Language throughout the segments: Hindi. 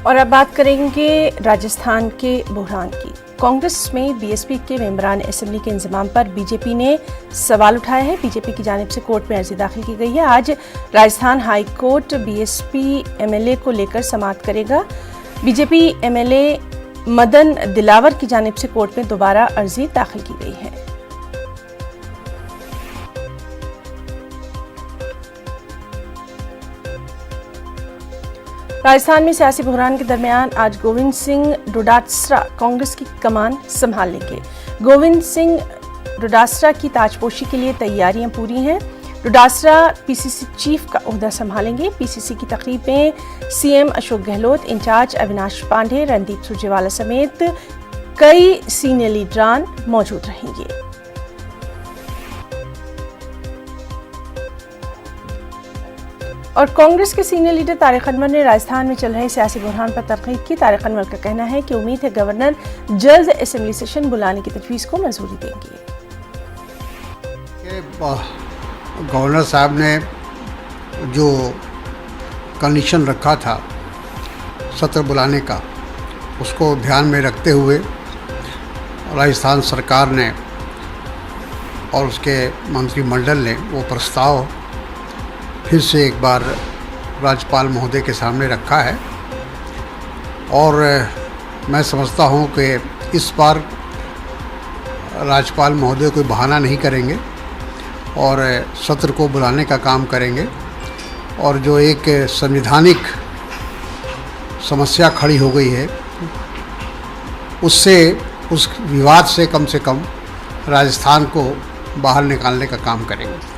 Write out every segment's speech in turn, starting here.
और अब बात करेंगे राजस्थान के बुरहान की। कांग्रेस में बीएसपी के मेंबरान असेंबली के इंजमाम पर बीजेपी ने सवाल उठाया है। बीजेपी की जानिब से कोर्ट में अर्जी दाखिल की गई है। आज Rajasthan high court BSP MLA को लेकर समाअत करेगा। बीजेपी एमएलए मदन दिलावर की जानिब से कोर्ट में दोबारा अर्जी दाखिल की गई है। राजस्थान में सियासी बहरान के दरमियान आज गोविंद सिंह डोटासरा कांग्रेस की कमान संभाल लेंगे। गोविंद सिंह डोटासरा की ताजपोशी के लिए तैयारियां पूरी हैं। डोटासरा पीसीसी चीफ का ओहदा संभालेंगे। पीसीसी की तकरीब में सीएम अशोक गहलोत, इंचार्ज अविनाश पांडे, रणदीप सुरजेवाला समेत कई सीनियर लीडरान मौजूद रहेंगे। और कांग्रेस के सीनियर लीडर तारिक अनवर ने राजस्थान में चल रहे सियासी बहरान पर तनकीद की। तारिक अनवर का कहना है कि उम्मीद है गवर्नर जल्द असेंबली सेशन बुलाने की तजवीज़ को मंजूरी देंगे। गवर्नर साहब ने जो कंडीशन रखा था सत्र बुलाने का, उसको ध्यान में रखते हुए राजस्थान सरकार ने और उसके मंत्रिमंडल ने वो प्रस्ताव फिर से एक बार राज्यपाल महोदय के सामने रखा है। और मैं समझता हूँ कि इस बार राज्यपाल महोदय कोई बहाना नहीं करेंगे और सत्र को बुलाने का काम करेंगे। और जो एक संवैधानिक समस्या खड़ी हो गई है, उस विवाद से कम राजस्थान को बाहर निकालने का काम करेंगे।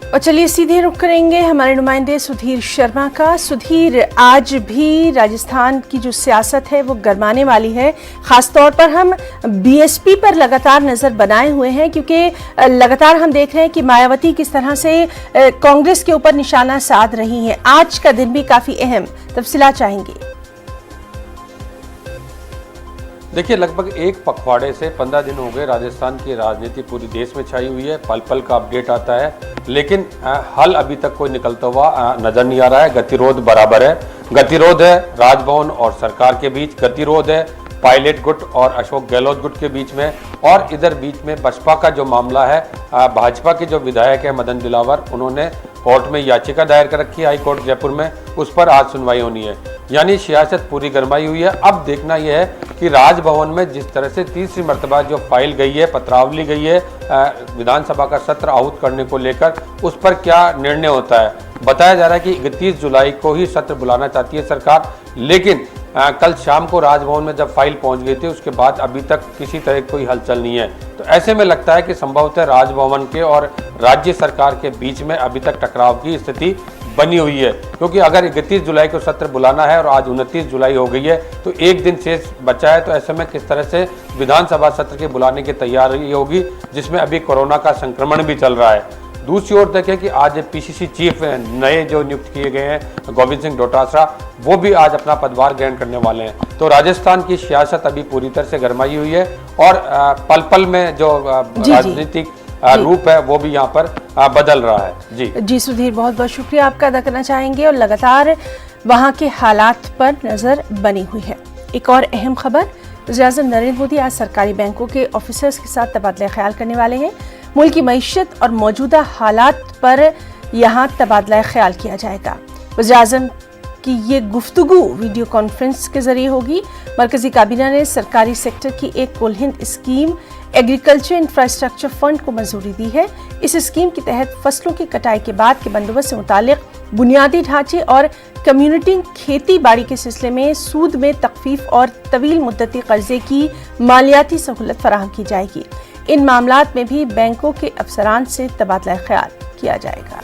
और चलिए सीधे रुख करेंगे हमारे नुमाइंदे सुधीर शर्मा का। सुधीर, आज भी राजस्थान की जो सियासत है वो गरमाने वाली है। खासतौर पर हम बीएसपी पर लगातार नज़र बनाए हुए हैं, क्योंकि लगातार हम देख रहे हैं कि मायावती किस तरह से कांग्रेस के ऊपर निशाना साध रही हैं। आज का दिन भी काफ़ी अहम, तफसीलात चाहेंगे। देखिए, लगभग एक पखवाड़े से 15 दिन हो गए राजस्थान की राजनीति पूरी देश में छाई हुई है। पल पल का अपडेट आता है, लेकिन हल अभी तक कोई निकलता हुआ नजर नहीं आ रहा है। गतिरोध बराबर है। गतिरोध है राजभवन और सरकार के बीच, गतिरोध है पायलट गुट और अशोक गहलोत गुट के बीच में, और इधर बीच में बसपा का जो मामला है, भाजपा के जो विधायक है मदन दिलावर, उन्होंने कोर्ट में याचिका दायर कर रखी है हाई कोर्ट जयपुर में, उस पर आज सुनवाई होनी है। यानी सियासत पूरी गरमाई हुई है। अब देखना यह है कि राजभवन में जिस तरह से तीसरी मर्तबा जो फाइल गई है, पत्रावली गई है विधानसभा का सत्र आहूत करने को लेकर, उस पर क्या निर्णय होता है। बताया जा रहा है कि 31 जुलाई को ही सत्र बुलाना चाहती है सरकार, लेकिन कल शाम को राजभवन में जब फाइल पहुंच गई थी, उसके बाद अभी तक किसी तरह कोई हलचल नहीं है। तो ऐसे में लगता है कि संभवतः राजभवन के और राज्य सरकार के बीच में अभी तक टकराव की स्थिति बनी हुई है, क्योंकि अगर 31 जुलाई को सत्र बुलाना है और आज 29 जुलाई हो गई है, तो एक दिन शेष बचा है। तो ऐसे में किस तरह से विधानसभा सत्र के बुलाने की तैयारी होगी, जिसमें अभी कोरोना का संक्रमण भी चल रहा है। दूसरी ओर देखें कि आज पीसीसी चीफ नए जो नियुक्त किए गए हैं गोविंद सिंह डोटासरा, वो भी आज अपना पदभार ग्रहण करने वाले हैं। तो राजस्थान की सियासत अभी पूरी तरह से गरमाई हुई है, और पल पल में जो राजनीतिक रूप है वो भी यहाँ पर बदल रहा है। जी सुधीर, बहुत बहुत शुक्रिया आपका अदा करना चाहेंगे। और लगातार वहाँ के हालात पर नजर बनी हुई है। एक और अहम खबर, वज़ीर-ए-आज़म नरेंद्र मोदी आज सरकारी बैंकों के ऑफिसर्स के साथ तबादला ख्याल करने वाले हैं। मुल्क की मईशत और मौजूदा हालात पर यहाँ तबादला ख्याल किया जाएगा। वज़ीर-ए-आज़म की ये गुफ्तगू वीडियो कॉन्फ्रेंस के जरिए होगी। मरकजी काबीना ने सरकारी सेक्टर की एक कुल Hind scheme agriculture infrastructure fund को मंजूरी दी है। इस स्कीम के तहत फसलों की कटाई के बाद के बंदोबस्त से मुतालिक बुनियादी ढांचे और कम्युनिटी खेती बाड़ी के सिलसिले में सूद में तखफीफ और तवील मुद्दती कर्जे की मालियाती सहूलत फराहम की जाएगी। इन मामलात में भी बैंकों के अफसरान से तबादला ख्याल किया जाएगा।